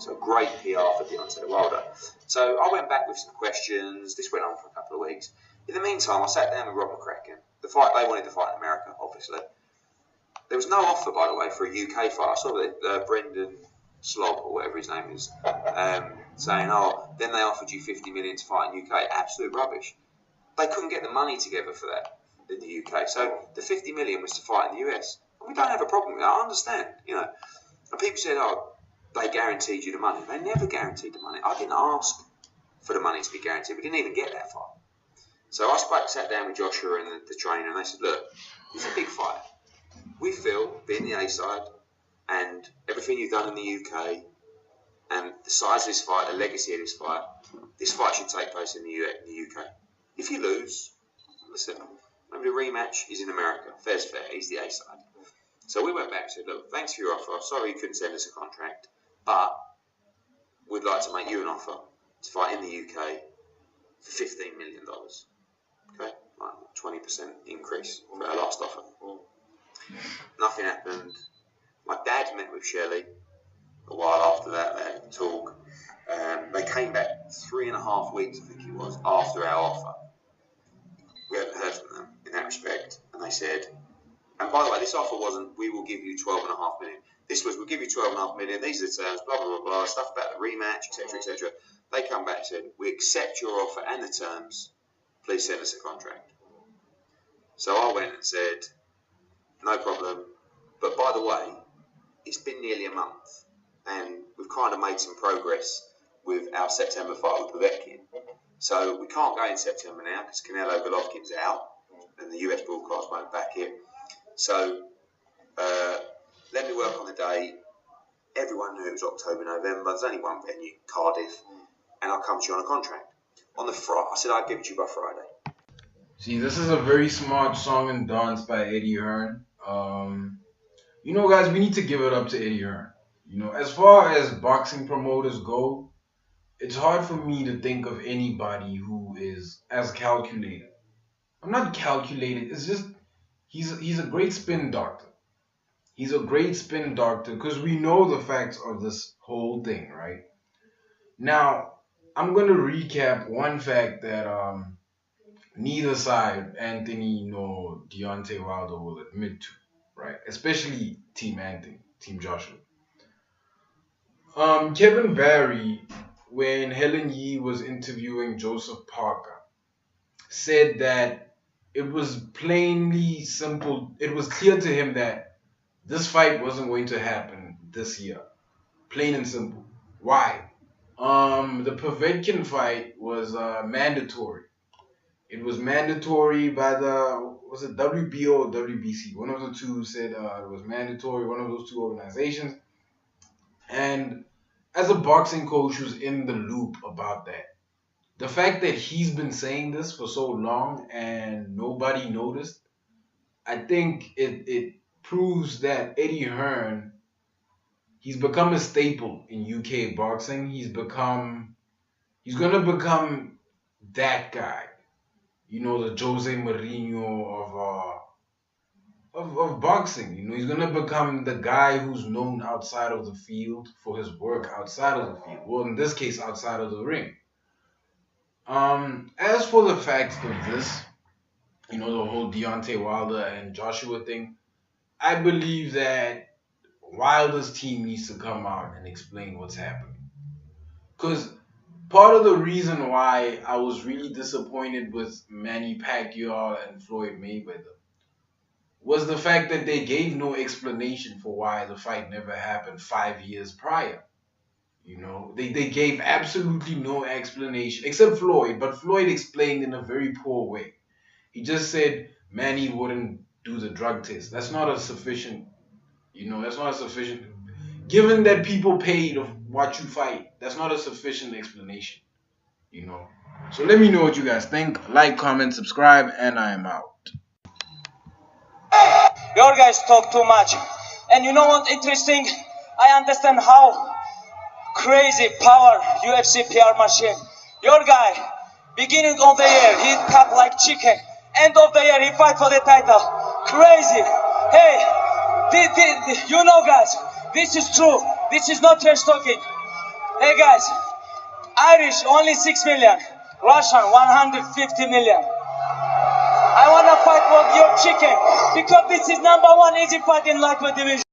So great PR for Deontay Wilder. So I went back with some questions. This went on for a couple of weeks. In the meantime, I sat down with Rob McCracken. The fight, they wanted to fight in America, obviously. There was no offer, by the way, for a UK fight. I saw that Brendan Slob, or whatever his name is, saying, oh, then they offered you 50 million to fight in UK. Absolute rubbish. They couldn't get the money together for that in the UK. So the 50 million was to fight in the US. And we don't have a problem with that. I understand, you know. And people said, oh, they guaranteed you the money. They never guaranteed the money. I didn't ask for the money to be guaranteed. We didn't even get that far. So I sat down with Joshua and the trainer, and they said, look, it's a big fight. We feel, being the A side, and everything you've done in the UK, and the size of this fight, the legacy of this fight should take place in the UK. If you lose, listen, maybe the rematch is in America. Fair's fair. He's the A side. So we went back and said, look, thanks for your offer. Sorry you couldn't send us a contract, but we'd like to make you an offer to fight in the UK for $15 million. Okay? Like 20% increase for our last offer. Nothing happened. My dad met with Shelley a while after that. They had a talk. They came back 3.5 weeks, I think it was, after our offer. We haven't heard from them in that respect. And they said, and by the way, this offer wasn't, we will give you 12.5 million. This was, we'll give you 12.5 million. These are the terms, blah, blah, blah, blah, stuff about the rematch, etc., etc. They come back and said, we accept your offer and the terms. Please send us a contract. So I went and said, no problem. But by the way, it's been nearly a month, and we've kind of made some progress with our September fight with Povetkin. So we can't go in September now because Canelo Golovkin's out, and the US broadcast won't back it. So let me work on the date. Everyone knew it was October, November. There's only one venue, Cardiff, and I'll come to you on a contract. On the Friday, I said I'd give it to you by Friday. See, this is a very smart song and dance by Eddie Hearn. You know, guys, we need to give it up to Eddie Hearn. You know, as far as boxing promoters go, it's hard for me to think of anybody who is as calculated. I'm not calculated. It's just he's a great spin doctor. He's a great spin doctor because we know the facts of this whole thing, right? Now, I'm going to recap one fact that neither side, Anthony nor Deontay Wilder, will admit to, right? Especially Team Anthony, Team Joshua. Kevin Barry, when Helen Yee was interviewing Joseph Parker, said that it was plainly simple. It was clear to him that this fight wasn't going to happen this year. Plain and simple. Why? The Povetkin fight was mandatory. It was mandatory by the, was it WBO or WBC? One of the two said it was mandatory, one of those two organizations. And as a boxing coach who's in the loop about that, the fact that he's been saying this for so long and nobody noticed, I think it proves that Eddie Hearn, he's become a staple in UK boxing. He's going to become that guy. You know, the Jose Mourinho of boxing. You know, he's going to become the guy who's known outside of the field for his work outside of the field. Well, in this case, outside of the ring. As for the facts of this, you know, the whole Deontay Wilder and Joshua thing, I believe that Wilder's team needs to come out and explain what's happening. Because part of the reason why I was really disappointed with Manny Pacquiao and Floyd Mayweather was the fact that they gave no explanation for why the fight never happened 5 years prior. You know, they gave absolutely no explanation, except Floyd, but Floyd explained in a very poor way. He just said Manny wouldn't do the drug test. That's not a sufficient, that's not a sufficient, given that people pay to watch you fight, that's not a sufficient explanation, So let me know what you guys think. Like, comment, subscribe, and I am out. Your guys talk too much. And you know what interesting? I understand how crazy power UFC PR machine. Your guy, beginning of the year, he cut like chicken. End of the year, he fight for the title. Crazy. Hey, you know guys, this is true. This is not trash talking. Hey guys, Irish only 6 million, Russian 150 million. I wanna fight for your chicken because this is #1 easy fight in lightweight division.